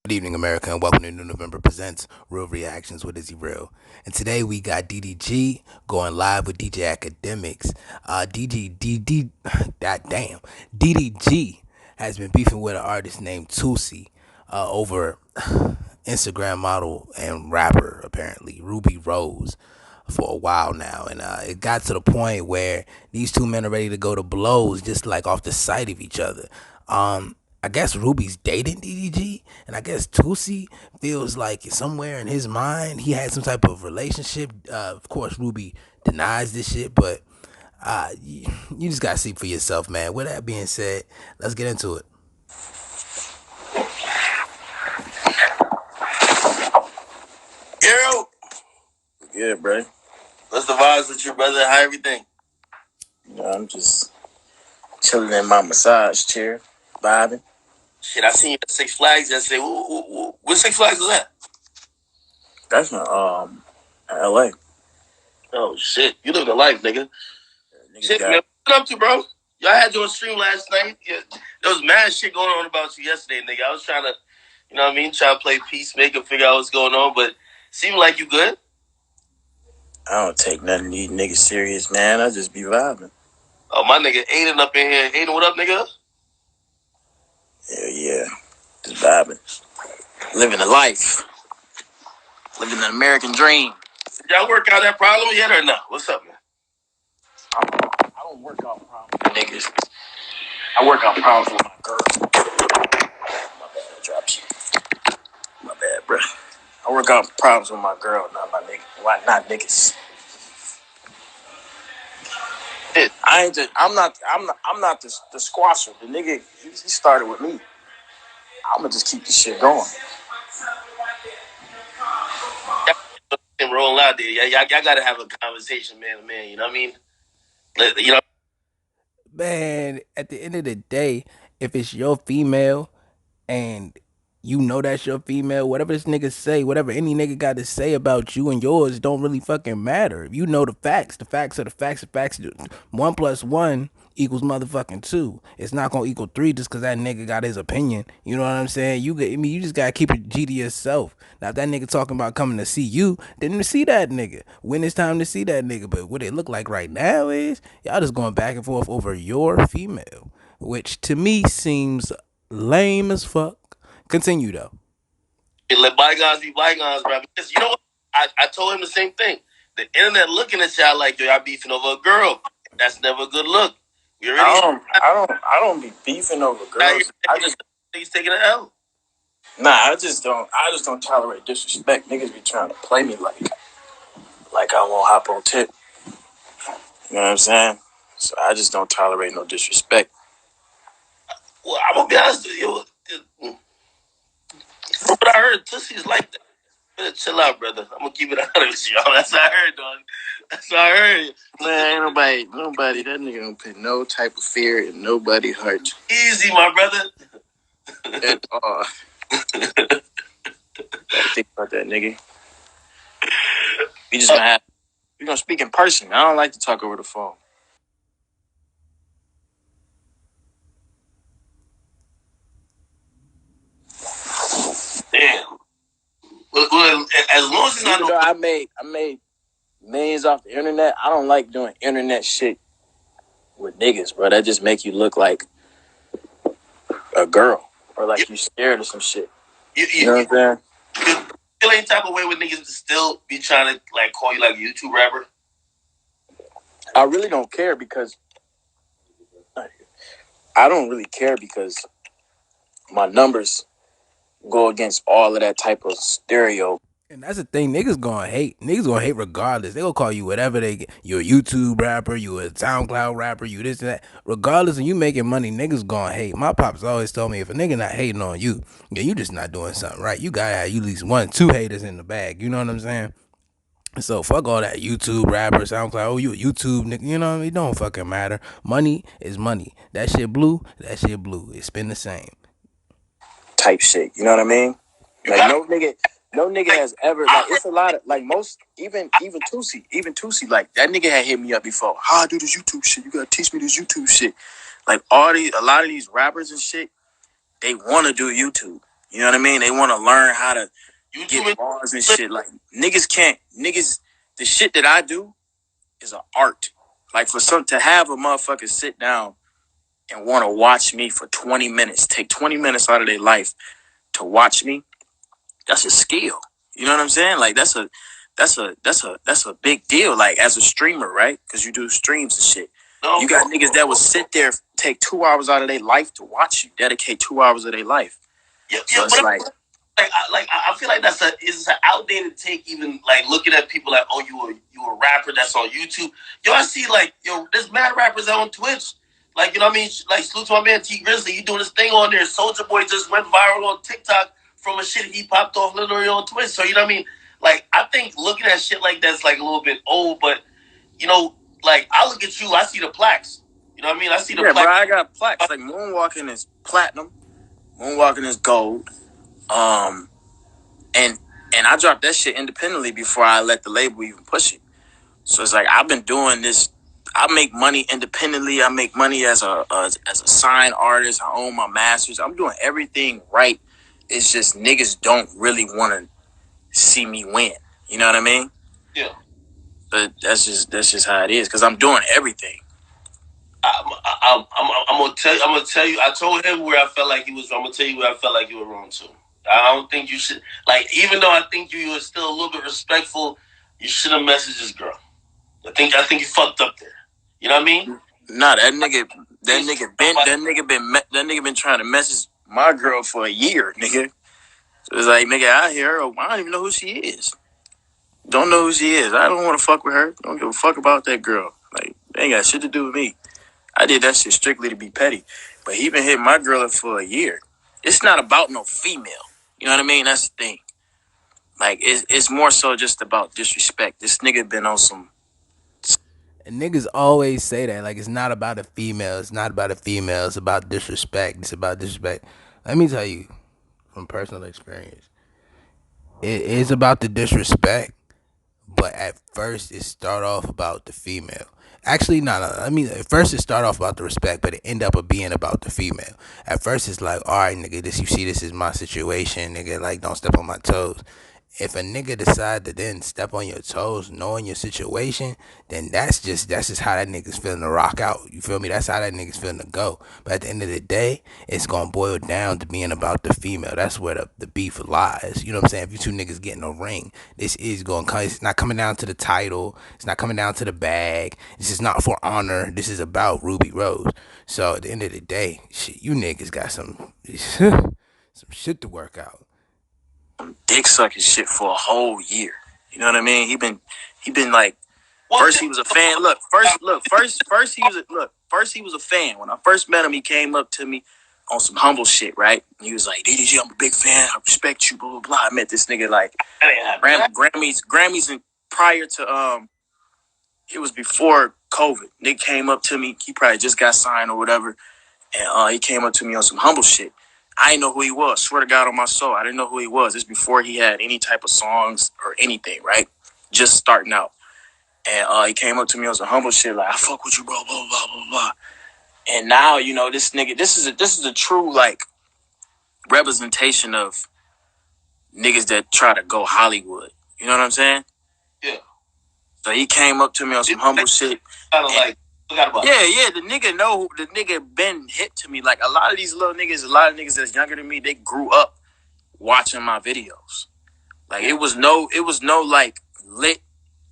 Good evening, America, and welcome to New November Presents Real Reactions with IzzyReal. And today we got DDG going live with DJ Academics. God damn, DDG has been beefing with an artist named Tusi over Instagram model and rapper, apparently, Ruby Rose, for a while now. And it got to the point where these two men are ready to go to blows just like off the sight of each other. I guess Ruby's dating DDG, and I guess Tusi feels like somewhere in his mind he had some type of relationship. Of course, Ruby denies this shit, but you just gotta see for yourself, man. With that being said, let's get into it. Yo, Good, bro. what's the vibes with you, brother? How everything? I'm just chilling in my massage chair, vibing. Shit, I seen you at Six Flags yesterday. What Six Flags was that? That's in LA. Oh shit, you living a life, nigga. Shit, man, what up to, bro? Y'all had you on stream last night. Yeah, there was mad shit going on about you yesterday, nigga. I was trying to, you know what I mean, try to play peacemaker, figure out what's going on, but seemed like you good. I don't take nothing of these niggas serious, man. I just be vibing. Oh, my nigga Aiden up in here. Aiden, what up, nigga? Hell yeah. Just vibing. Living a life. Living an American dream. Did y'all work out that problem yet or no? What's up, man? I don't work out problems with niggas. I work out problems with my girl. My bad, I dropped you. My bad, bro. I work out problems with my girl, not my nigga. Why not niggas? I'm not the squasher. The nigga, he started with me. I'ma just keep the shit going. And roll out there. Y'all gotta have a conversation, man to man. You know what I mean? You know, Man, at the end of the day, if it's your female and you know that's your female, whatever this nigga say, whatever any nigga got to say about you and yours don't really fucking matter. If you know the facts are the facts. The facts, 1 + 1 equals motherfucking 2. It's not gonna equal 3 just cause that nigga got his opinion. You know what I'm saying? You just gotta keep it G to yourself. Now if that nigga talking about coming to see you, then see that nigga when it's time to see that nigga. But what it look like right now is y'all just going back and forth over your female, which to me seems lame as fuck. Continue though. let bygones be bygones, bro. Because you know what? I told him the same thing. The internet looking at y'all like y'all beefing over a girl. That's never a good look. We already I don't be beefing over girls. he's taking an L. Nah, I just don't tolerate disrespect. Niggas be trying to play me like I won't hop on tip. You know what I'm saying? So I just don't tolerate no disrespect. Well, I'm gonna be honest with you. From what I heard, Tussie's like that. Better chill out, brother. I'm gonna keep it honest with you. That's what I heard, dog. That's what I heard. Man, ain't nobody, that nigga don't put no type of fear in nobody's heart. Easy, my brother. At all. Think about that, nigga. We gonna speak in person. I don't like to talk over the phone. Damn. Well, as long as it's not. Even though I made millions off the internet, I don't like doing internet shit with niggas, bro. That just make you look like a girl or like you scared of some shit. You know what I'm saying? Feel any type of way with niggas to still be trying to like call you like a YouTube rapper? I really don't care because my numbers go against all of that type of stereo. And that's the thing, niggas gonna hate. Niggas gonna hate regardless. They gonna call you whatever they get. You a YouTube rapper, you a SoundCloud rapper, you this and that. Regardless of you making money, niggas gonna hate. My pops always told me if a nigga not hating on you, yeah, you just not doing something right. You gotta have you at least 1, 2 haters in the bag. You know what I'm saying? So fuck all that YouTube rapper, SoundCloud. Oh, you a YouTube nigga? You know what I mean? It don't fucking matter. Money is money. That shit blue. That shit blue. It's been the same. Type shit. You know what I mean? Like no nigga has ever like it's a lot of like most even Tusi like that nigga had hit me up before. How I do this YouTube shit? You gotta teach me this YouTube shit. Like a lot of these rappers and shit, they want to do YouTube. You know what I mean? They want to learn how to get bars and shit. Like niggas. The shit that I do is an art. Like for some to have a motherfucker sit down and want to watch me for 20 minutes, take 20 minutes out of their life to watch me, that's a skill. You know what I'm saying? Like that's a big deal. Like as a streamer, right? Because you do streams and shit. No, you got niggas that will sit there, take 2 hours out of their life to watch you, dedicate 2 hours of their life. Yeah, so it's I feel like it's an outdated take. Even like looking at people like, oh, you a rapper that's on YouTube. Yo, I see like there's mad rappers on Twitch. Like you know what I mean? Like salute to my man T Grizzly. You doing this thing on there? Soldier Boy just went viral on TikTok from a shit he popped off literally on Twitch. So you know what I mean? Like I think looking at shit like that's like a little bit old, but you know, like I look at you, I see the plaques. You know what I mean? I see the plaques. Bro, I got plaques. Like moonwalking is platinum, moonwalking is gold. And I dropped that shit independently before I let the label even push it. So it's like I've been doing this. I make money independently. I make money as a signed artist. I own my masters. I'm doing everything right. It's just niggas don't really want to see me win. You know what I mean? Yeah. But that's just how it is because I'm doing everything. I'm gonna tell you. I told him where I felt like he was. I'm gonna tell you where I felt like you were wrong too. I don't think you should. Like, even though I think you were still a little bit respectful, you should have messaged this girl. I think you fucked up there. You know what I mean? Nah, that nigga been trying to message my girl for a year, nigga. So it's like, nigga, I hear her. I don't even know who she is. Don't know who she is. I don't want to fuck with her. Don't give a fuck about that girl. Like, they ain't got shit to do with me. I did that shit strictly to be petty. But he been hitting my girl up for a year. It's not about no female. You know what I mean? That's the thing. Like, it's more so just about disrespect. This nigga been on some... And niggas always say that, like, it's not about a female. It's not about a female. It's about disrespect. It's about disrespect. Let me tell you from personal experience. It is about the disrespect, but at first it start off about the female. Actually, no. I mean, at first it start off about the respect, but it end up being about the female. At first it's like, all right, nigga, this you see, this is my situation, nigga. Like, don't step on my toes. If a nigga decide to then step on your toes, knowing your situation, then that's just how that nigga's feeling to rock out. You feel me? That's how that nigga's feeling to go. But at the end of the day, it's gonna boil down to being about the female. That's where the beef lies. You know what I'm saying? If you two niggas get in a ring, this is gonna come. It's not coming down to the title. It's not coming down to the bag. This is not for honor. This is about Ruby Rose. So at the end of the day, shit, you niggas got some some shit to work out. Dick sucking shit for a whole year. You know what I mean? He been like, first he was a fan. First he was a fan. When I first met him, he came up to me on some humble shit, right? He was like, DDG, I'm a big fan. I respect you, blah, blah, blah. I met this nigga like Grammys and prior to, it was before COVID. Nick came up to me. He probably just got signed or whatever. And he came up to me on some humble shit. I didn't know who he was. Swear to God on my soul, I didn't know who he was. This before he had any type of songs or anything, right? Just starting out. And he came up to me on some humble shit, like, I fuck with you, bro, blah, blah, blah, blah. And now, you know, this nigga, this is a true, like, representation of niggas that try to go Hollywood. You know what I'm saying? Yeah. So he came up to me on some humble shit. Yeah, the nigga been hit to me. Like a lot of niggas that's younger than me, they grew up watching my videos. Like it was no like lit.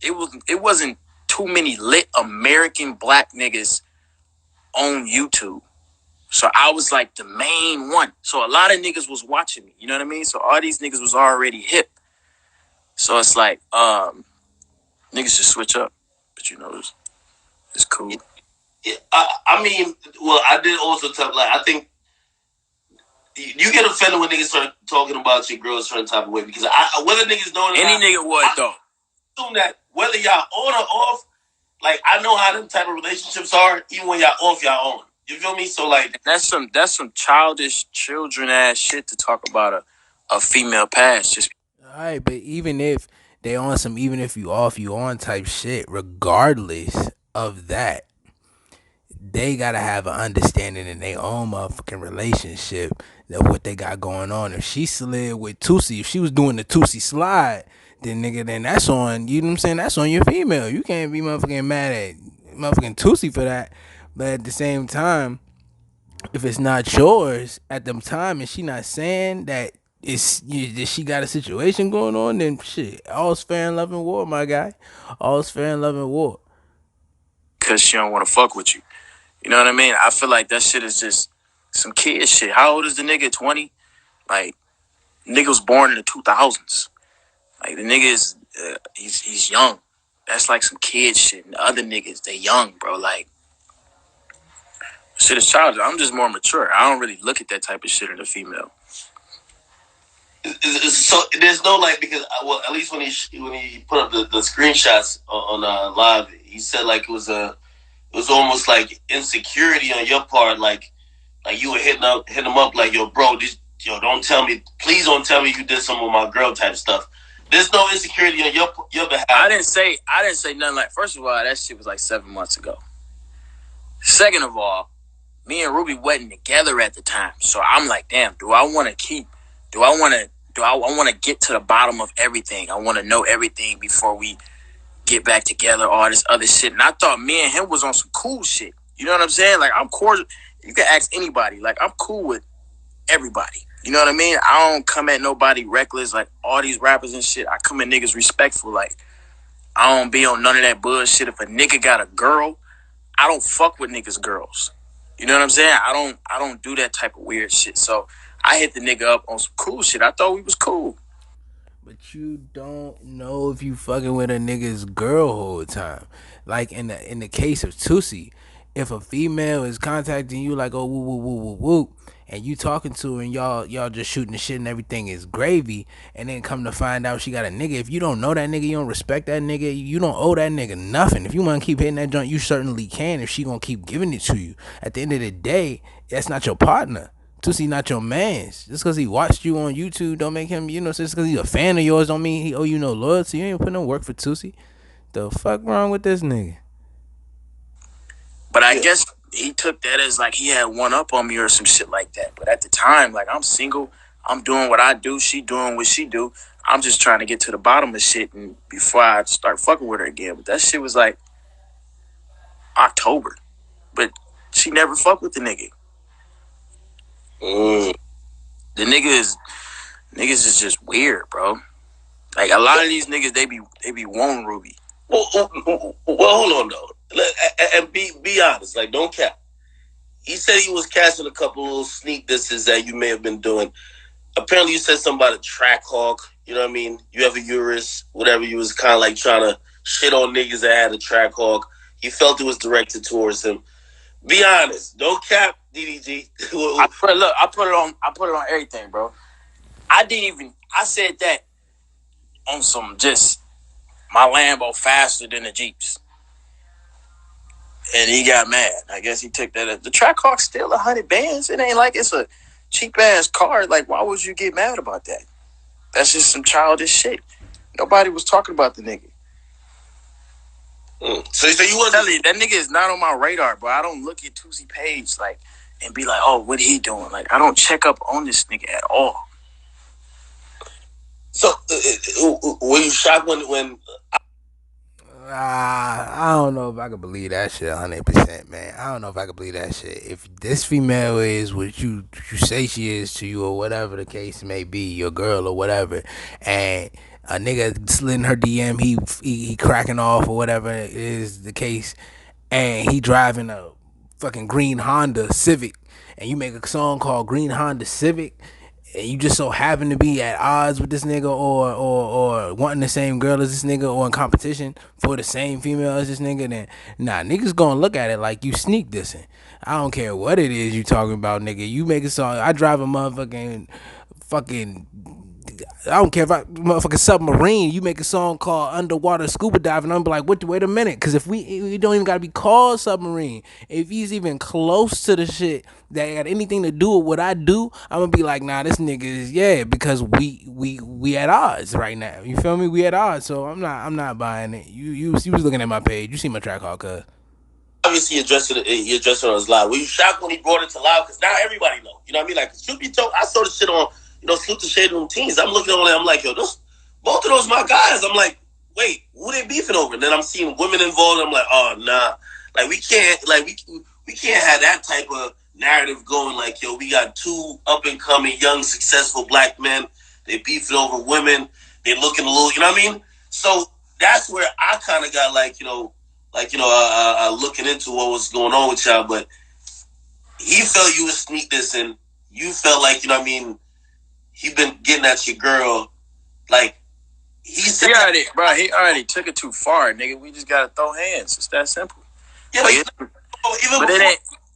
It wasn't too many lit American black niggas on YouTube. So I was like the main one. So a lot of niggas was watching me. You know what I mean? So all these niggas was already hip. So it's like, niggas just switch up. But you know, it's cool. Yeah, I mean, well, I did also tell, like, I think you get offended when niggas start talking about your girl a certain type of way because whether niggas know it or not, nigga would though. Assume that whether y'all on or off, like I know how them type of relationships are. Even when y'all off, y'all on. You feel me? So like that's some childish children ass shit to talk about a female past. Just all right, but even if they on some, even if you off, you on type shit, regardless of that, they gotta have an understanding in their own motherfucking relationship of what they got going on. If she slid with Tusi, if she was doing the Tusi slide, then nigga, then that's on, you know what I'm saying? That's on your female. You can't be motherfucking mad at motherfucking Tusi for that. But at the same time, if it's not yours at the time and she not saying that that she got a situation going on, then shit, all's fair in love and war, my guy. All's fair in love and war. Because she don't want to fuck with you. You know what I mean? I feel like that shit is just some kid shit. How old is the nigga? 20? Like, nigga was born in the 2000s. Like, the nigga is, he's young. That's like some kid shit. And the other niggas, they young, bro. Like, shit is childish. I'm just more mature. I don't really look at that type of shit in a female. So there's no like, because well, at least when he put up the screenshots on live, he said like it was almost like insecurity on your part, like you were hitting him up like, yo, bro, don't tell me, please don't tell me you did something with my girl type stuff. There's no insecurity on your behalf. I didn't say nothing. Like, first of all, that shit was like 7 months ago. Second of all, me and Ruby wasn't together at the time, so I'm like, damn, do I want to get to the bottom of everything? I want to know everything before we get back together, all this other shit. And I thought me and him was on some cool shit. You know what I'm saying? Like, I'm cordial. You can ask anybody. Like, I'm cool with everybody. You know what I mean? I don't come at nobody reckless like all these rappers and shit. I come at niggas respectful. Like, I don't be on none of that bullshit. If a nigga got a girl, I don't fuck with niggas' girls. You know what I'm saying? I don't do that type of weird shit. So I hit the nigga up on some cool shit. I thought we was cool. But you don't know if you fucking with a nigga's girl whole time. Like in the case of Tusi, if a female is contacting you like, oh woo woo woo woo woo, and you talking to her and y'all just shooting the shit and everything is gravy, and then come to find out she got a nigga. If you don't know that nigga, you don't respect that nigga, you don't owe that nigga nothing. If you want to keep hitting that joint, you certainly can. If she gonna keep giving it to you, at the end of the day, that's not your partner. Tusi not your man's. Just because he watched you on YouTube don't make him, just because he's a fan of yours don't mean he owe you no loyalty. You ain't put no work for Tusi. The fuck wrong with this nigga? But I guess he took that as like he had one up on me or some shit like that. But at the time, like, I'm single. I'm doing what I do. She doing what she do. I'm just trying to get to the bottom of shit and before I start fucking with her again. But that shit was like October. But she never fucked with the nigga. The niggas is just weird, bro. Like, a lot of these niggas, they be wanting Ruby. Well, hold on though, and be honest. Like, don't cap. He said he was catching a couple little sneak disses that you may have been doing. Apparently, you said something about a track hawk. You know what I mean? You have a Urus, whatever. You was kind of like trying to shit on niggas that had a track hawk. He felt it was directed towards him. Be honest. Don't cap, DDG. I put it on everything, bro. I said that on some just my Lambo faster than the Jeeps. And he got mad. I guess he took that as the Trackhawk's still 100 bands. It ain't like it's a cheap ass car. Like, why would you get mad about that? That's just some childish shit. Nobody was talking about the nigga. So you wasn't... That nigga is not on my radar, bro. I don't look at Tusi page like and be like, oh, what he doing? Like, I don't check up on this nigga at all. So were you shocked when I don't know if I could believe that shit 100%, man. I don't know if I could believe that shit. If this female is what you say she is to you, or whatever the case may be, your girl or whatever, and a nigga slid in her DM, he cracking off or whatever is the case, and he driving a fucking green Honda Civic, and you make a song called Green Honda Civic, and you just so happen to be at odds with this nigga, or wanting the same girl as this nigga, or in competition for the same female as this nigga, then nah, niggas gonna look at it like you sneak dissing. I don't care what it is you talking about, nigga. You make a song, I drive a motherfucking fucking, I don't care if I motherfucking submarine. You make a song called Underwater Scuba Diving, I'm be like, wait a minute, because if we don't even gotta be called submarine. If he's even close to the shit that got anything to do with what I do, I'm gonna be like, nah, this nigga is, because we at odds right now. You feel me? We at odds, so I'm not buying it. You was looking at my page. You see my track hall, cuz. Obviously, he addressed it on his live. Were you shocked when he brought it to live? Because now everybody know. You know what I mean? Like, should be told. I saw the shit on, Salute the Shade Room Teens. I'm looking on it. I'm like, yo, both of those my guys. I'm like, wait, who they beefing over? And then I'm seeing women involved. I'm like, oh nah, like we can't have that type of narrative going. Like, yo, we got two up and coming, young, successful black men. They beefing over women. They looking a little, you know what I mean? So that's where I kind of got looking into what was going on with y'all, but he felt you would sneak this, and you felt like, you know what I mean, he been getting at your girl. Like, he already took it too far, nigga. We just gotta throw hands. It's that simple. Yeah, but even before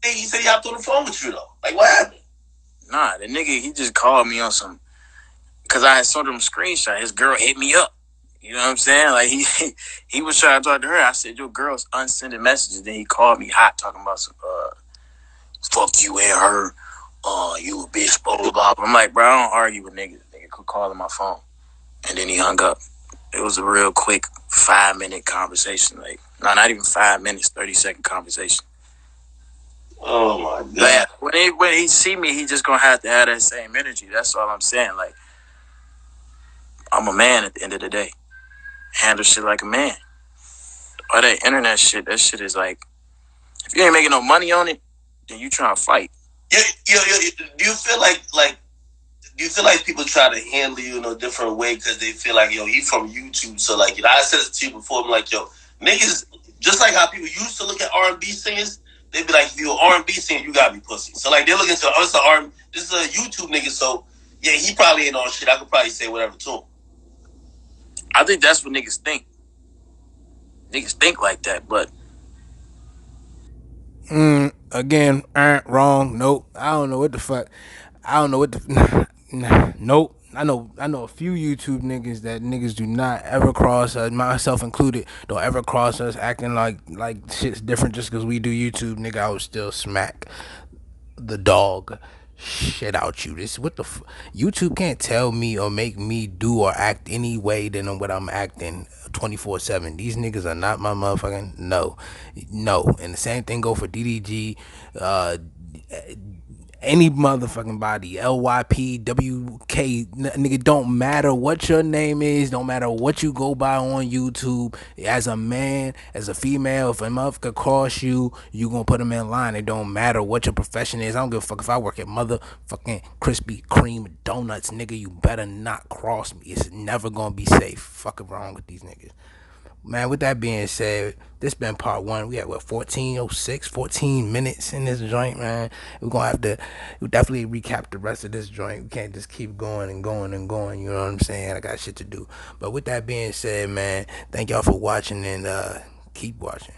he said he hopped on the phone with you, though. Like, what happened? Nah, the nigga, he just called me on some, because I had sent him a screenshot. His girl hit me up. You know what I'm saying? Like, he was trying to talk to her. I said, your girl's unsending messages. Then he called me hot, talking about some, fuck you and her. You a bitch, blah, blah, blah. I'm like, bro, I don't argue with niggas. Nigga could call on my phone. And then he hung up. It was a real quick 5-minute conversation. Like, no, not even 5 minutes, 30-second conversation. Oh my god! But when he see me, he just gonna have to have that same energy. That's all I'm saying. Like, I'm a man at the end of the day. Handle shit like a man. All that internet shit, that shit is like, if you ain't making no money on it, then you trying to fight. Do you feel like people try to handle you in a different way because they feel like, yo, he from YouTube, so like, I said this to you before. I'm like, yo, niggas, just like how people used to look at R&B singers, they'd be like, if you're an R&B singer, you gotta be pussy. So like, they're looking to us, this is a YouTube nigga, so yeah, he probably ain't on shit. I could probably say whatever to him. I think that's what niggas think. Niggas think like that, but Again, wrong. Nope. I don't know what the fuck. I don't know what the. Nope. I know a few YouTube niggas that niggas do not ever cross us, myself included, don't ever cross us acting like shit's different just because we do YouTube, nigga. I would still smack the dog shit out you. This what the YouTube can't tell me or make me do or act any way than what I'm acting 24/7. These niggas are not my motherfucking no. And the same thing go for DDG, any motherfucking body, LYP, WK, nigga, don't matter what your name is, don't matter what you go by on YouTube. As a man, as a female, if a motherfucker cross you, you gonna put them in line. It don't matter what your profession is. I don't give a fuck if I work at motherfucking Krispy Kreme donuts, nigga. You better not cross me. It's never gonna be safe. Fuck wrong with these niggas. Man, with that being said, this been part one. We had 14 minutes in this joint, man. We're gonna have to definitely recap the rest of this joint. We can't just keep going and going and going, you know what I'm saying? I got shit to do. But with that being said, man, thank y'all for watching and keep watching.